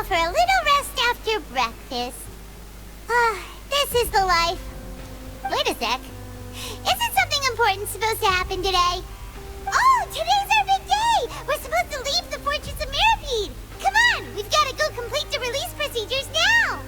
For a little rest after breakfast. This is the life. Wait a sec. Isn't something important supposed to happen today? Oh, today's our big day! We're supposed to leave the Fortress of Mirapede! Come on, we've got to go complete the release procedures now!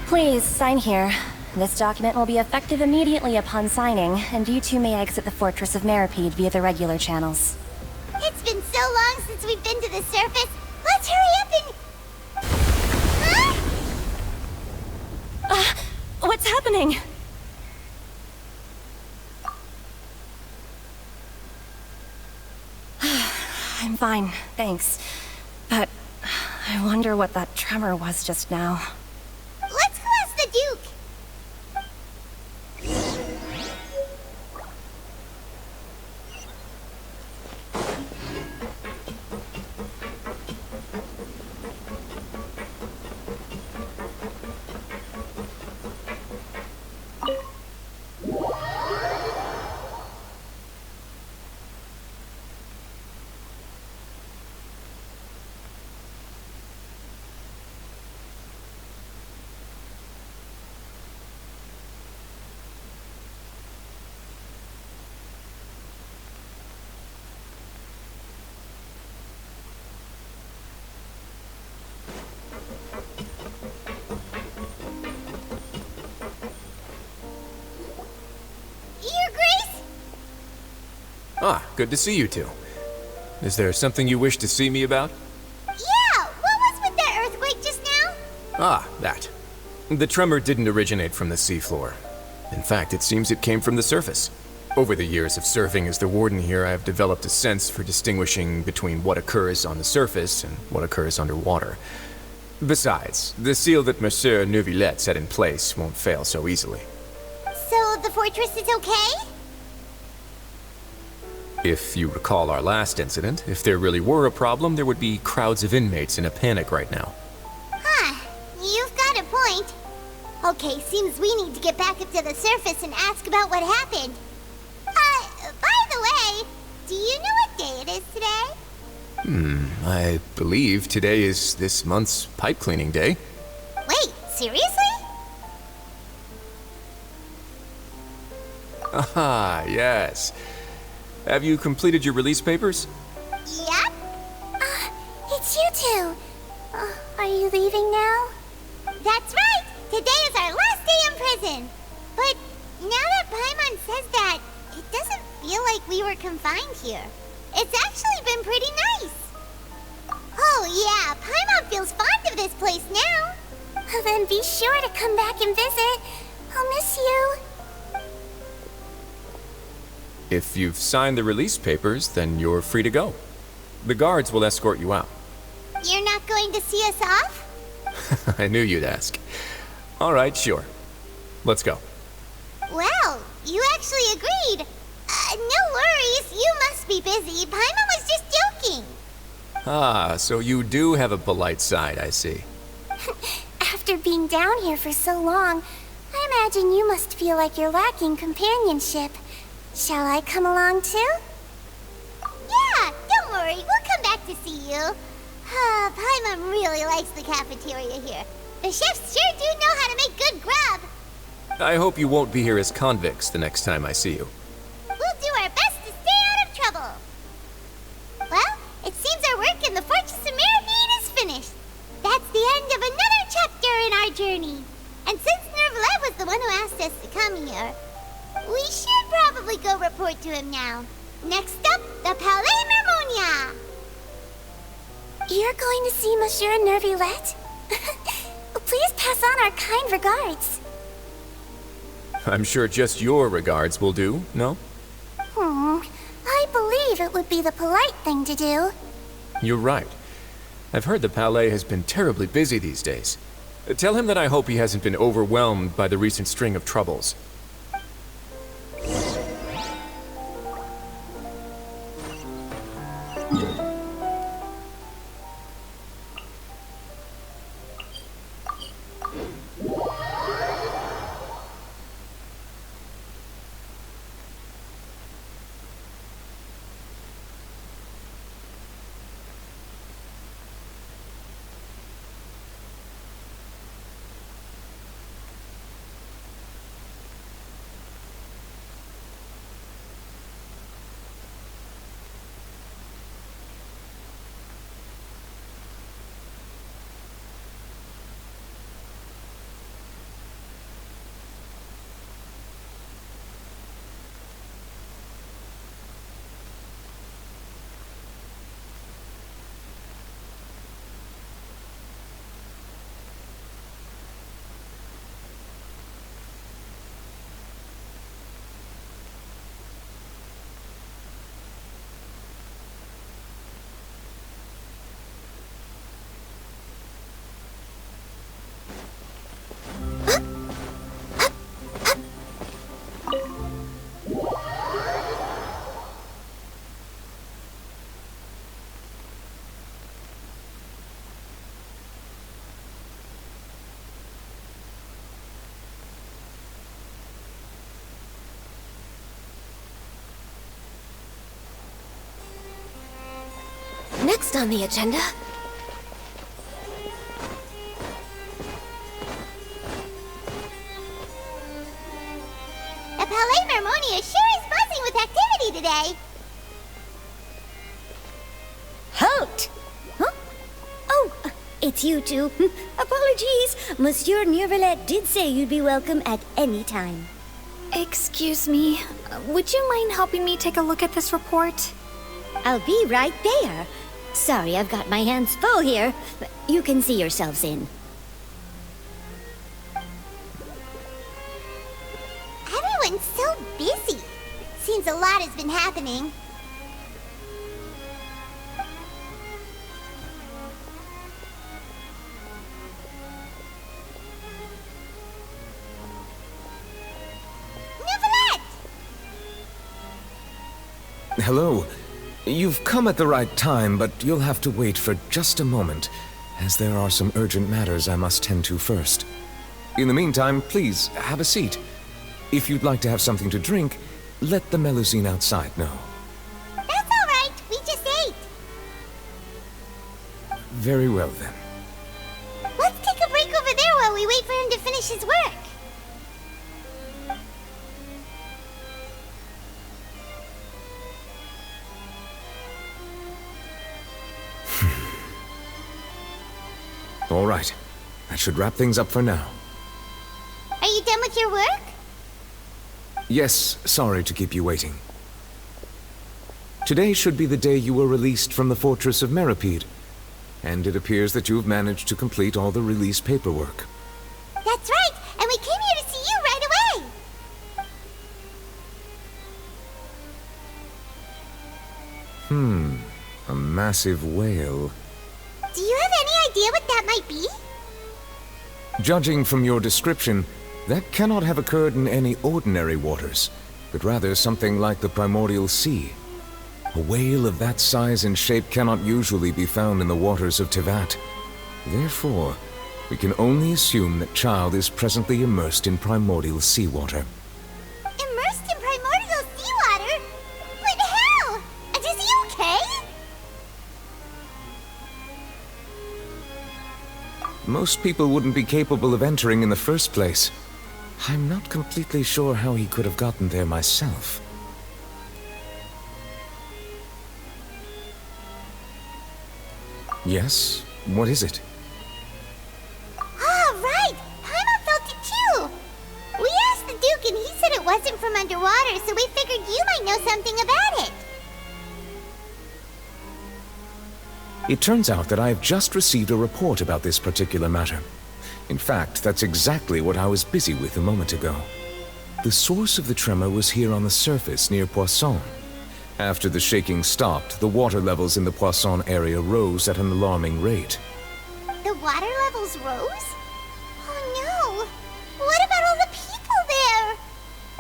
Please, sign here. This document will be effective immediately upon signing, and you two may exit the Fortress of Mirapede via the regular channels. It's been so long since we've been to the surface. Let's hurry up and... Huh? What's happening? I'm fine, thanks. But I wonder what that tremor was just now. Let's go ask the Duke. Ah, good to see you two. Is there something you wish to see me about? Yeah, what was with that earthquake just now? Ah, that. The tremor didn't originate from the seafloor. In fact, it seems it came from the surface. Over the years of serving as the warden here, I have developed a sense for distinguishing between what occurs on the surface and what occurs underwater. Besides, the seal that Monsieur Neuvillette set in place won't fail so easily. So the fortress is okay? If you recall our last incident, if there really were a problem, there would be crowds of inmates in a panic right now. Huh, you've got a point. Okay, seems we need to get back up to the surface and ask about what happened. By the way, do you know what day it is today? I believe today is this month's pipe cleaning day. Wait, seriously? Ah, yes. Have you completed your release papers? Yep. It's you two. Are you leaving now? That's right! Today is our last day in prison! But now that Paimon says that, it doesn't feel like we were confined here. It's actually been pretty nice. Oh yeah, Paimon feels fond of this place now. Then be sure to come back and visit. I'll miss you. If you've signed the release papers, then you're free to go. The guards will escort you out. You're not going to see us off? I knew you'd ask. All right, sure. Let's go. Well, you actually agreed. No worries, you must be busy. Paimon was just joking. Ah, so you do have a polite side, I see. After being down here for so long, I imagine you must feel like you're lacking companionship. Shall I come along too? Yeah, don't worry, we'll come back to see you. Paimon really likes the cafeteria here. The chefs sure do know how to make good grub. I hope you won't be here as convicts the next time I see you. We'll do our best to stay out of trouble. Well, it seems our work in the Fortress of Mirrormead is finished. That's the end of another chapter in our journey. And since Nervalet was the one who asked us to come here, we should probably go report to him now. Next up, the Palais Mermonia. You're going to see Monsieur Nervalet? Please pass on our kind regards. I'm sure just your regards will do, no? I believe it would be the polite thing to do. You're right. I've heard the Palais has been terribly busy these days. Tell him that I hope he hasn't been overwhelmed by the recent string of troubles. Next on the agenda... The Palais Mermonia sure is buzzing with activity today. Halt! Huh? Oh, it's you two. Apologies. Monsieur Nervalet did say you'd be welcome at any time. Excuse me, would you mind helping me take a look at this report? I'll be right there. Sorry, I've got my hands full here. But you can see yourselves in. Everyone's so busy. Seems a lot has been happening. Nervalet! Hello. You've come at the right time, but you'll have to wait for just a moment, as there are some urgent matters I must tend to first. In the meantime, please, have a seat. If you'd like to have something to drink, let the Melusine outside know. That's all right. We just ate. Very well, then. Let's take a break over there while we wait for him to finish his work. All right. That should wrap things up for now. Are you done with your work? Yes, sorry to keep you waiting. Today should be the day you were released from the Fortress of Mirrormead, and it appears that you've managed to complete all the release paperwork. That's right, and we came here to see you right away. A massive whale. Do you have any idea what that might be? Judging from your description, that cannot have occurred in any ordinary waters, but rather something like the primordial sea. A whale of that size and shape cannot usually be found in the waters of Tivat. Therefore, we can only assume that Child is presently immersed in primordial seawater. Immersed in primordial seawater? But how? And is he okay? Most people wouldn't be capable of entering in the first place. I'm not completely sure how he could have gotten there myself. Yes? What is it? Ah, right! Paimon felt it too! We asked the Duke and he said it wasn't from underwater, so we figured you might know something about it. It turns out that I have just received a report about this particular matter. In fact, that's exactly what I was busy with a moment ago. The source of the tremor was here on the surface near Poisson. After the shaking stopped, the water levels in the Poisson area rose at an alarming rate. The water levels rose? Oh no! What about all the people there?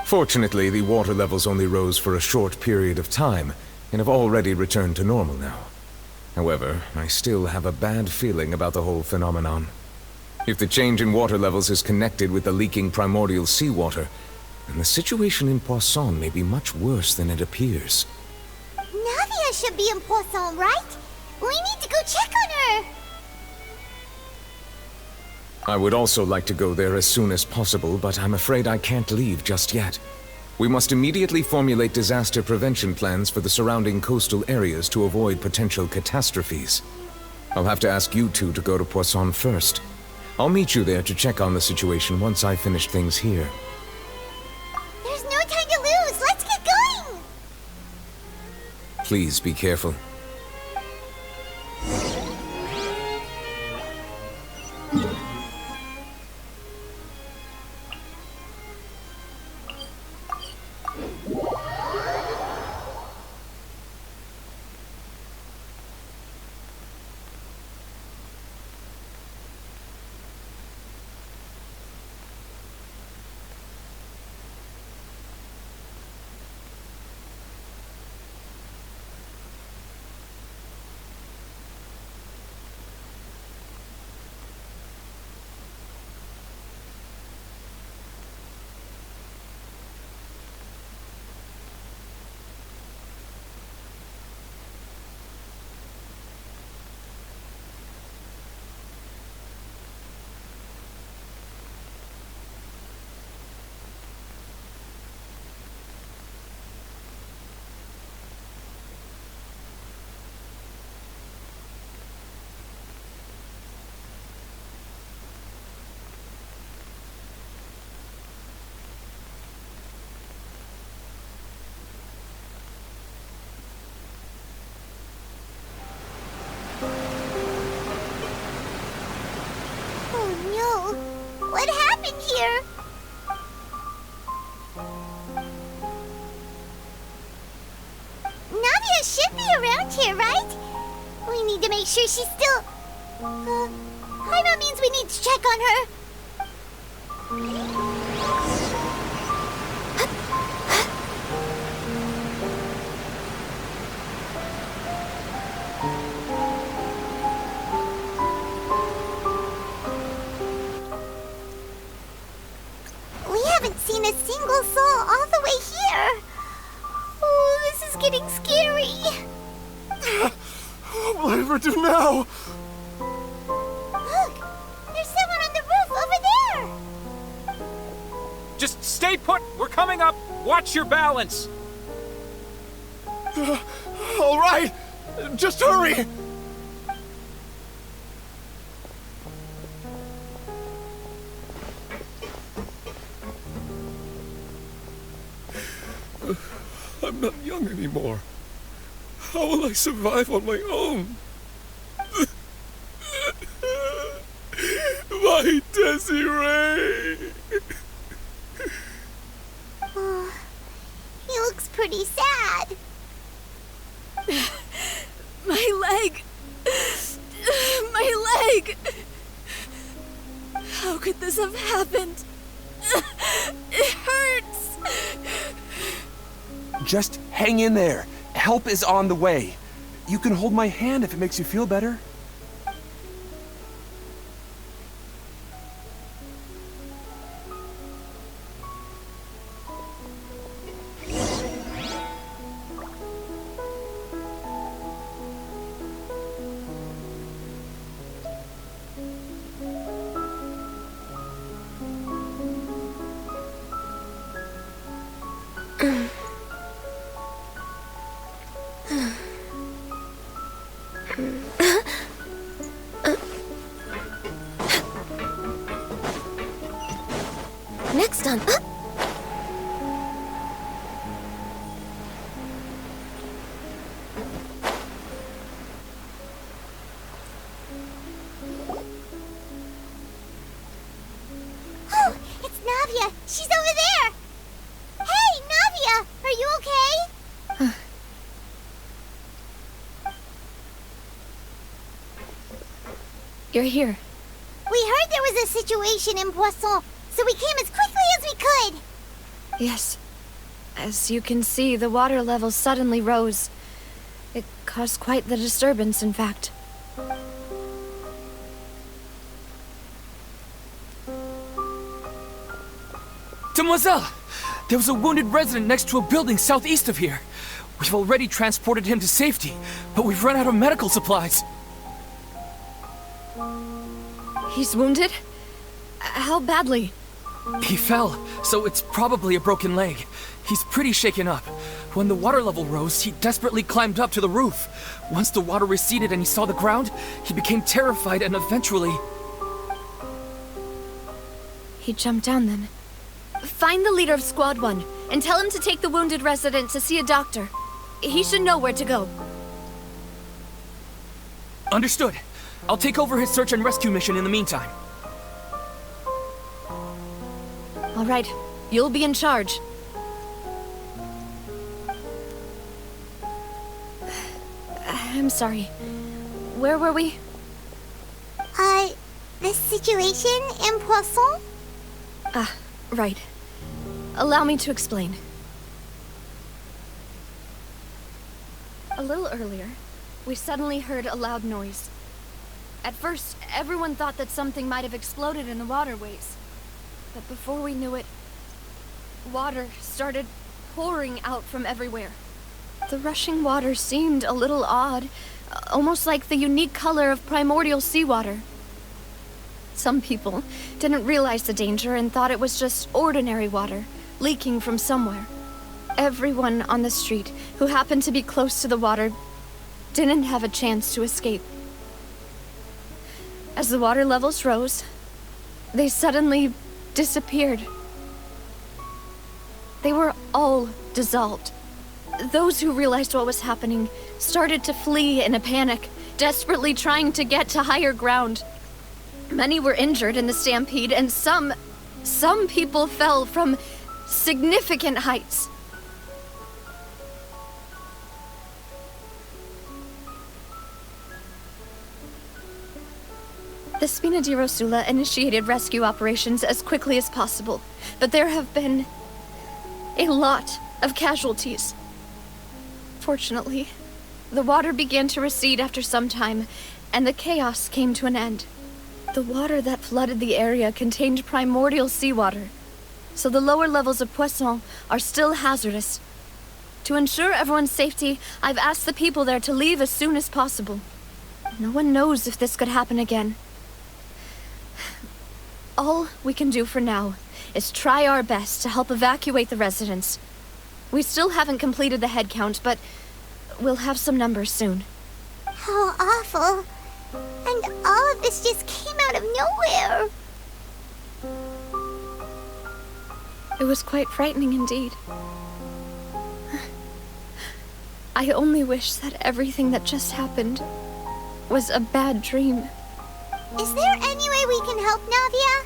Fortunately, the water levels only rose for a short period of time, and have already returned to normal now. However, I still have a bad feeling about the whole phenomenon. If the change in water levels is connected with the leaking primordial seawater, then the situation in Poisson may be much worse than it appears. Navia should be in Poisson, right? We need to go check on her! I would also like to go there as soon as possible, but I'm afraid I can't leave just yet. We must immediately formulate disaster prevention plans for the surrounding coastal areas to avoid potential catastrophes. I'll have to ask you two to go to Poisson first. I'll meet you there to check on the situation once I finish things here. There's no time to lose! Let's get going! Please be careful. What happened here? Navia should be around here, right? We need to make sure she's still... Paimon means we need to check on her. We haven't seen a single soul all the way here. Oh, this is getting scary. What will I ever do now? Look, there's someone on the roof over there. Just stay put! We're coming up! Watch your balance! All right, just hurry. I'm not young anymore. How will I survive on my own? My Desiree! Oh, he looks pretty sad. My leg! My leg! How could this have happened? It hurts! Just hang in there. Help is on the way. You can hold my hand if it makes you feel better. Next on. Oh, it's Navia. She's over there. Hey, Navia, are you okay? You're here. We heard there was a situation in Poisson, so we came as quickly as we could. Yes. As you can see, the water level suddenly rose. It caused quite the disturbance, in fact. Demoiselle! There was a wounded resident next to a building southeast of here. We've already transported him to safety, but we've run out of medical supplies. He's wounded? How badly? He fell, so it's probably a broken leg. He's pretty shaken up. When the water level rose, he desperately climbed up to the roof. Once the water receded and he saw the ground, he became terrified and eventually... He jumped down then. Find the leader of Squad 1 and tell him to take the wounded resident to see a doctor. He should know where to go. Understood. I'll take over his search and rescue mission in the meantime. All right, you'll be in charge. I'm sorry. Where were we? The situation in Poisson? Ah, right. Allow me to explain. A little earlier, we suddenly heard a loud noise. At first, everyone thought that something might have exploded in the waterways. But before we knew it, water started pouring out from everywhere. The rushing water seemed a little odd, almost like the unique color of primordial seawater. Some people didn't realize the danger and thought it was just ordinary water, leaking from somewhere. Everyone on the street who happened to be close to the water didn't have a chance to escape. As the water levels rose, they suddenly disappeared. They were all dissolved. Those who realized what was happening started to flee in a panic, desperately trying to get to higher ground. Many were injured in the stampede, and some people fell from significant heights. The Spina di Rosula initiated rescue operations as quickly as possible, but there have been a lot of casualties. Fortunately, the water began to recede after some time, and the chaos came to an end. The water that flooded the area contained primordial seawater, so the lower levels of Poisson are still hazardous. To ensure everyone's safety, I've asked the people there to leave as soon as possible. No one knows if this could happen again. All we can do for now is try our best to help evacuate the residents. We still haven't completed the head count, but we'll have some numbers soon. How awful. And all of this just came out of nowhere. It was quite frightening indeed. I only wish that everything that just happened was a bad dream. Is there any way we can help, Navia?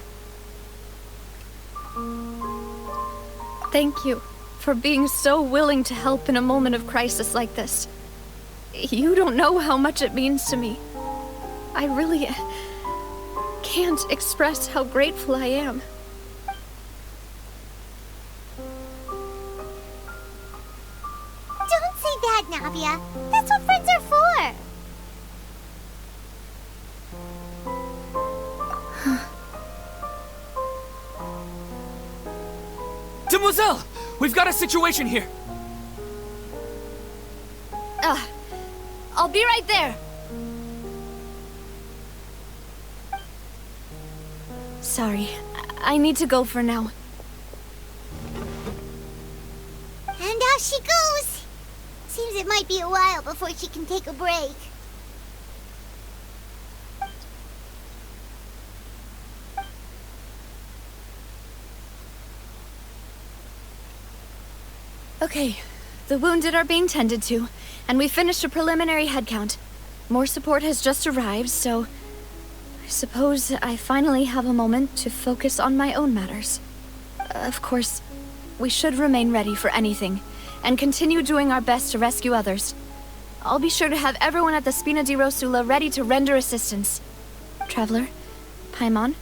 Thank you for being so willing to help in a moment of crisis like this. You don't know how much it means to me. I really can't express how grateful I am. Don't say that, Navia. Demoiselle! We've got a situation here! I'll be right there. Sorry, I need to go for now. And off she goes. Seems it might be a while before she can take a break. Okay, the wounded are being tended to, and we finished a preliminary head count. More support has just arrived, so I suppose I finally have a moment to focus on my own matters. Of course, we should remain ready for anything, and continue doing our best to rescue others. I'll be sure to have everyone at the Spina di Rosula ready to render assistance. Traveler, Paimon,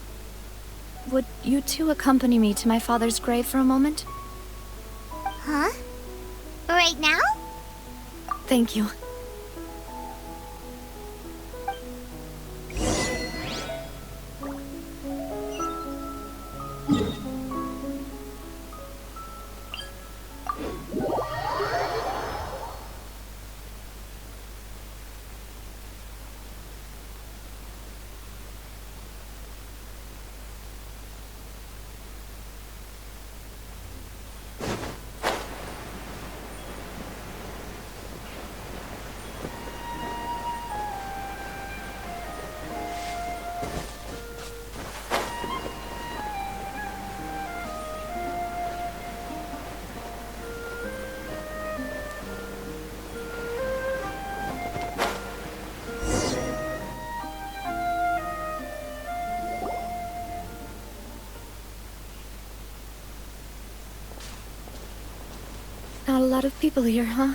would you two accompany me to my father's grave for a moment? Huh? Right now? Thank you. Not a lot of people here, huh?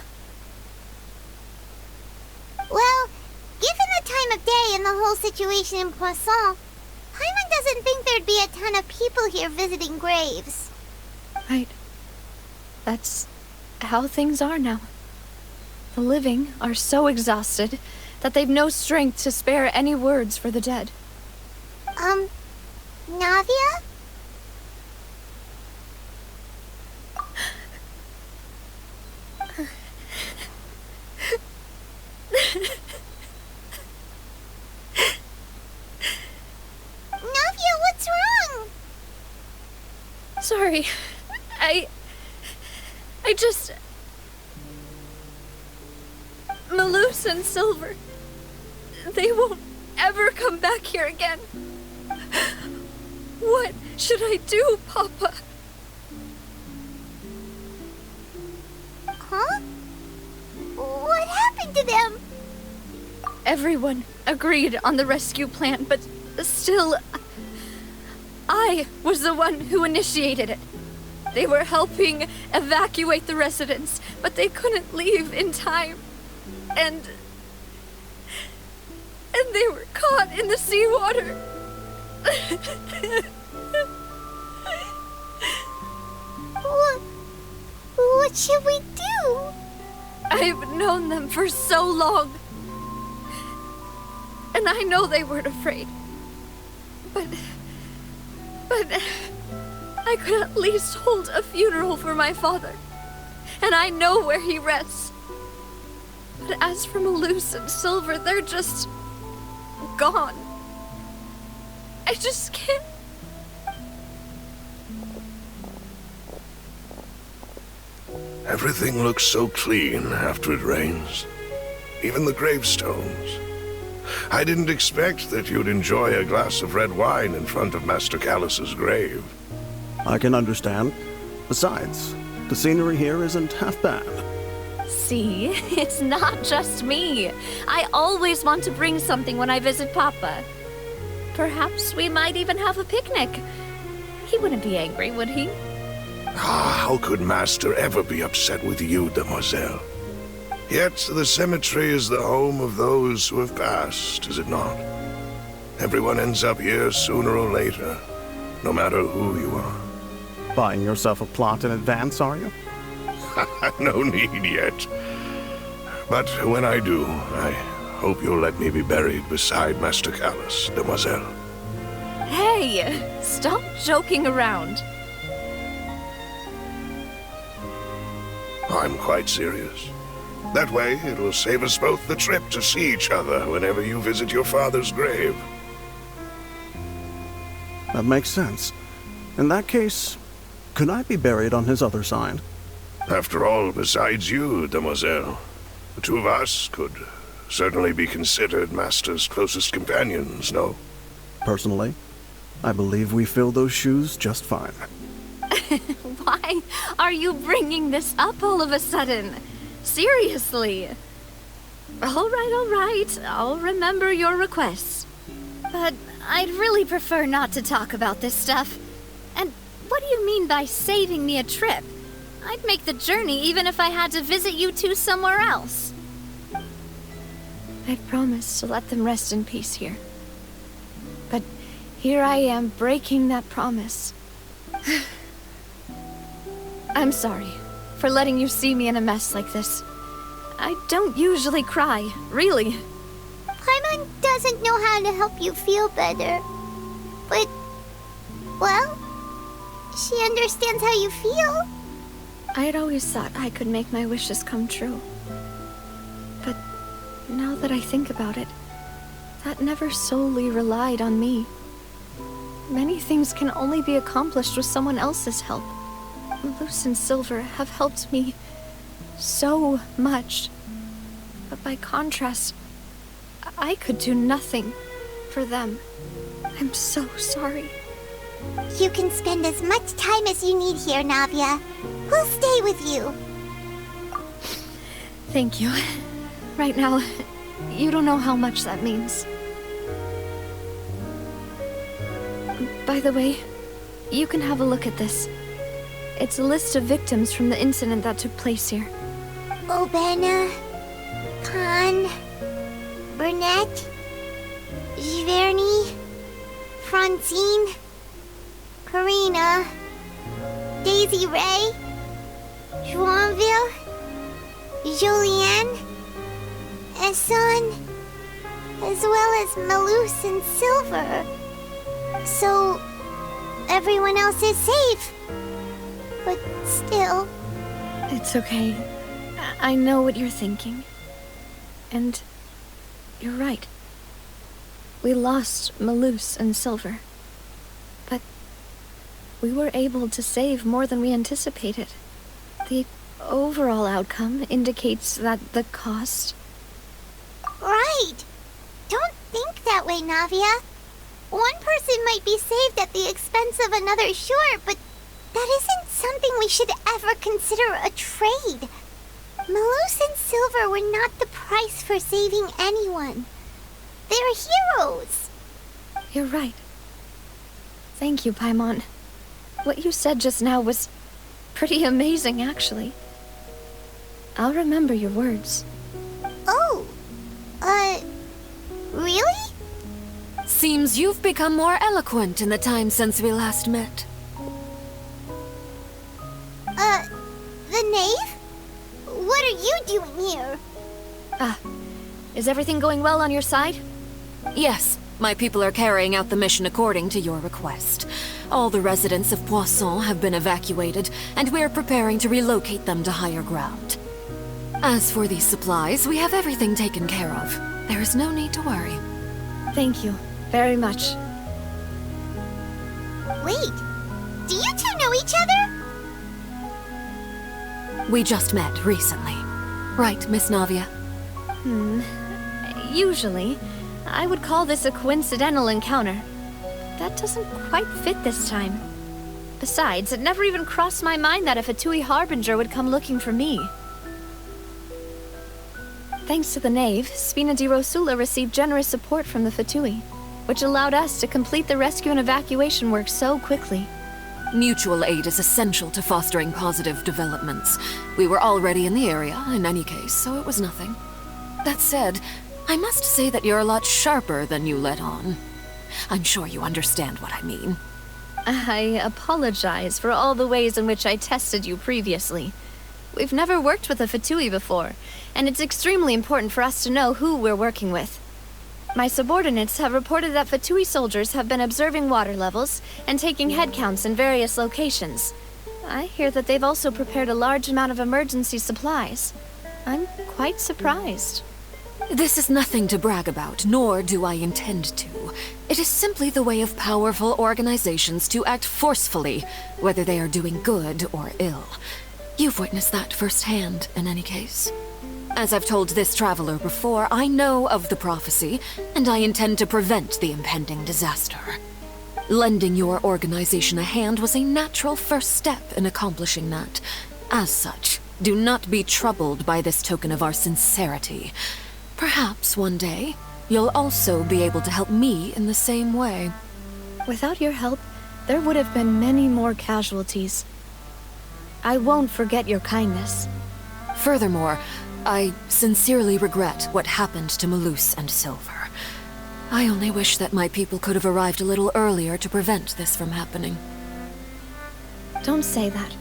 Well, given the time of day and the whole situation in Poisson, Paimon doesn't think there'd be a ton of people here visiting graves. Right. That's how things are now. The living are so exhausted that they've no strength to spare any words for the dead. Navia? Navia, what's wrong? Sorry. I just... Malus and Silver... They won't ever come back here again. What should I do, Papa? Huh? What happened to them? Everyone agreed on the rescue plan, but still... I was the one who initiated it. They were helping evacuate the residents, but they couldn't leave in time. And they were caught in the seawater. What should we do? I've known them for so long. And I know they weren't afraid. But I could at least hold a funeral for my father. And I know where he rests. But as for Malus and Silver, they're just... gone. I just can't... Everything looks so clean after it rains. Even the gravestones. I didn't expect that you'd enjoy a glass of red wine in front of Master Callus's grave. I can understand. Besides, the scenery here isn't half bad. See, it's not just me. I always want to bring something when I visit Papa. Perhaps we might even have a picnic. He wouldn't be angry, would he? How could Master ever be upset with you, Demoiselle? Yet the cemetery is the home of those who have passed, is it not? Everyone ends up here sooner or later, no matter who you are. Buying yourself a plot in advance, are you? No need yet. But when I do, I hope you'll let me be buried beside Master Callus, Demoiselle. Hey, stop joking around. I'm quite serious. That way, it will save us both the trip to see each other whenever you visit your father's grave. That makes sense. In that case, could I be buried on his other side? After all, besides you, demoiselle, the two of us could certainly be considered Master's closest companions, no? Personally, I believe we fill those shoes just fine. Why are you bringing this up all of a sudden? Seriously. All right. I'll remember your requests. But I'd really prefer not to talk about this stuff. And what do you mean by saving me a trip? I'd make the journey even if I had to visit you two somewhere else. I promised to let them rest in peace here. But here I am breaking that promise. I'm sorry for letting you see me in a mess like this. I don't usually cry, really. Paimon doesn't know how to help you feel better. But, well, she understands how you feel. I had always thought I could make my wishes come true. But now that I think about it, that never solely relied on me. Many things can only be accomplished with someone else's help. Malus and Silver have helped me so much. But by contrast, I could do nothing for them. I'm so sorry. You can spend as much time as you need here, Navia. We'll stay with you. Thank you. Right now, you don't know how much that means. By the way, you can have a look at this. It's a list of victims from the incident that took place here. Obena, Khan, Burnett, Giverny, Francine, Karina, Daisy Ray, Joinville, Julianne, Esson, as well as Malus and Silver. So, everyone else is safe. But still... It's okay. I know what you're thinking. And you're right. We lost Malus and Silver. But we were able to save more than we anticipated. The overall outcome indicates that the cost... Right! Don't think that way, Navia. One person might be saved at the expense of another, sure, but that isn't something we should ever consider a trade. Malus and Silver were not the price for saving anyone. They're heroes. You're right. Thank you, Paimon. What you said just now was pretty amazing, actually. I'll remember your words. Oh, really? Seems you've become more eloquent in the time since we last met. The knave? What are you doing here? Is everything going well on your side? Yes, my people are carrying out the mission according to your request. All the residents of Poisson have been evacuated, and we're preparing to relocate them to higher ground. As for these supplies, we have everything taken care of. There is no need to worry. Thank you very much. Wait, do you two know each other? We just met recently. Right, Miss Navia? Usually, I would call this a coincidental encounter. That doesn't quite fit this time. Besides, it never even crossed my mind that a Fatui Harbinger would come looking for me. Thanks to the Knave, Spina di Rosula received generous support from the Fatui, which allowed us to complete the rescue and evacuation work so quickly. Mutual aid is essential to fostering positive developments. We were already in the area, in any case, so it was nothing. That said, I must say that you're a lot sharper than you let on. I'm sure you understand what I mean. I apologize for all the ways in which I tested you previously. We've never worked with a Fatui before, and it's extremely important for us to know who we're working with. My subordinates have reported that Fatui soldiers have been observing water levels and taking head counts in various locations. I hear that they've also prepared a large amount of emergency supplies. I'm quite surprised. This is nothing to brag about, nor do I intend to. It is simply the way of powerful organizations to act forcefully, whether they are doing good or ill. You've witnessed that firsthand, in any case. As I've told this traveler before, I know of the prophecy, and I intend to prevent the impending disaster. Lending your organization a hand was a natural first step in accomplishing that. As such, do not be troubled by this token of our sincerity. Perhaps one day, you'll also be able to help me in the same way. Without your help, there would have been many more casualties. I won't forget your kindness. Furthermore, I sincerely regret what happened to Malus and Silver. I only wish that my people could have arrived a little earlier to prevent this from happening. Don't say that.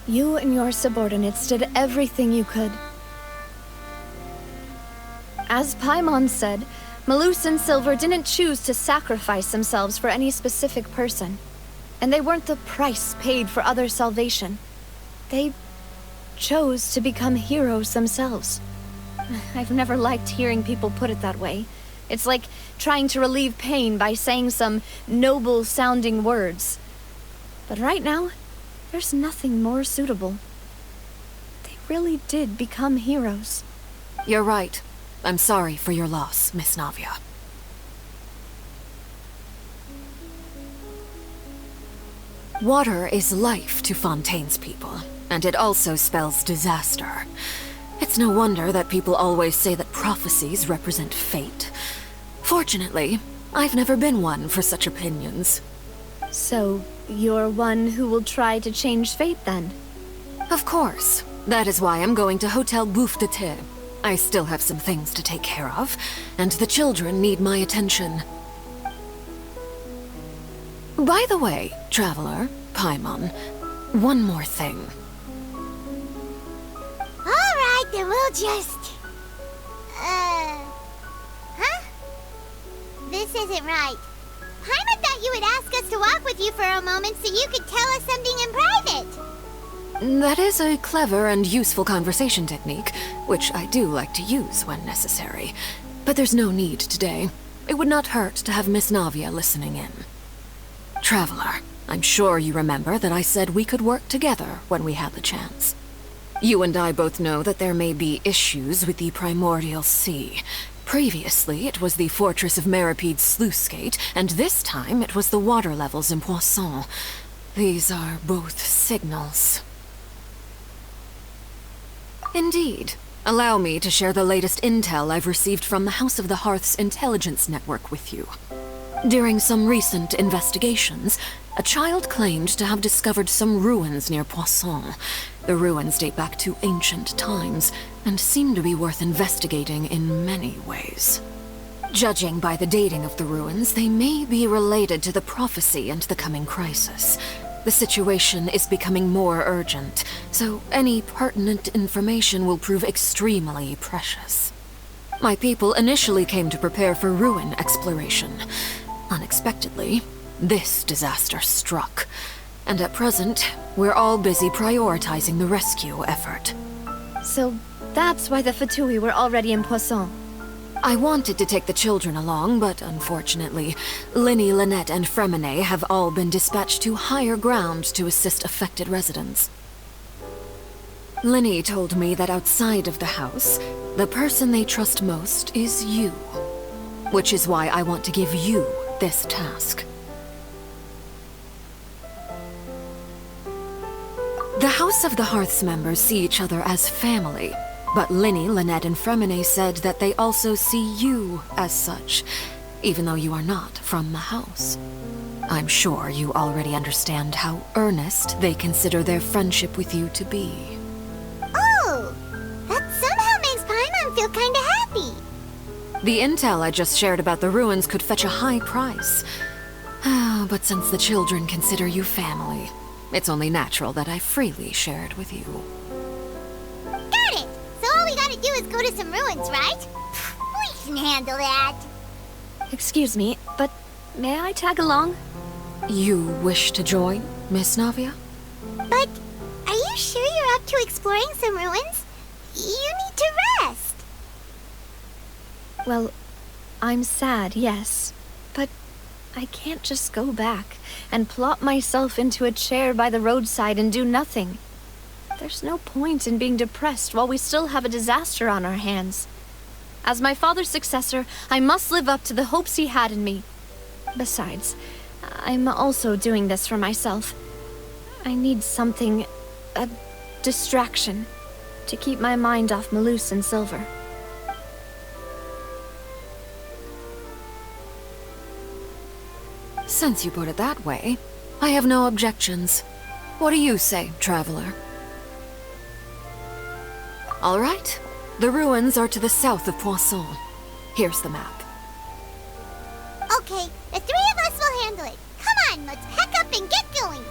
You and your subordinates did everything you could. As Paimon said, Malus and Silver didn't choose to sacrifice themselves for any specific person. And they weren't the price paid for other salvation. They chose to become heroes themselves. I've never liked hearing people put it that way. It's like trying to relieve pain by saying some noble-sounding words. But right now, there's nothing more suitable. They really did become heroes. You're right. I'm sorry for your loss, Miss Navia. Water is life to Fontaine's people, and it also spells disaster. It's no wonder that people always say that prophecies represent fate. Fortunately, I've never been one for such opinions. So, you're one who will try to change fate, then? Of course. That is why I'm going to Hotel Bouffe de Thé. I still have some things to take care of, and the children need my attention. By the way, Traveler, Paimon, one more thing. Alright, then we'll just... Huh? This isn't right. Paimon thought you would ask us to walk with you for a moment so you could tell us something in private. That is a clever and useful conversation technique, which I do like to use when necessary. But there's no need today. It would not hurt to have Miss Navia listening in. Traveler, I'm sure you remember that I said we could work together when we had the chance. You and I both know that there may be issues with the Primordial Sea. Previously, it was the Fortress of Meripede's sluice gate, and this time it was the water levels in Poisson. These are both signals. Indeed. Allow me to share the latest intel I've received from the House of the Hearth's intelligence network with you. During some recent investigations, a child claimed to have discovered some ruins near Poisson. The ruins date back to ancient times, and seem to be worth investigating in many ways. Judging by the dating of the ruins, they may be related to the prophecy and the coming crisis. The situation is becoming more urgent, so any pertinent information will prove extremely precious. My people initially came to prepare for ruin exploration. Unexpectedly, this disaster struck, and at present, we're all busy prioritizing the rescue effort. So that's why the Fatui were already in Poisson. I wanted to take the children along, but unfortunately, Linny, Lynette, and Fremine have all been dispatched to higher ground to assist affected residents. Linny told me that outside of the house, the person they trust most is you. Which is why I want to give you this task. The House of the Hearth's members see each other as family, but Linny, Lynette, and Fremine said that they also see you as such, even though you are not from the house. I'm sure you already understand how earnest they consider their friendship with you to be. Oh! That somehow makes Paimon feel kinda happy. The intel I just shared about the ruins could fetch a high price. But since the children consider you family, it's only natural that I freely share it with you. Got it! So all we gotta do is go to some ruins, right? We can handle that. Excuse me, but may I tag along? You wish to join, Miss Navia? But you sure you're up to exploring some ruins? You need to rest. Well, I'm sad, yes. But I can't just go back and plop myself into a chair by the roadside and do nothing. There's no point in being depressed while we still have a disaster on our hands. As my father's successor, I must live up to the hopes he had in me. Besides, I'm also doing this for myself. I need something, a distraction, to keep my mind off Malus and Silver. Since you put it that way, I have no objections. What do you say, traveler? All right. The ruins are to the south of Poisson. Here's the map. Okay, the three of us will handle it. Come on, let's pack up and get going.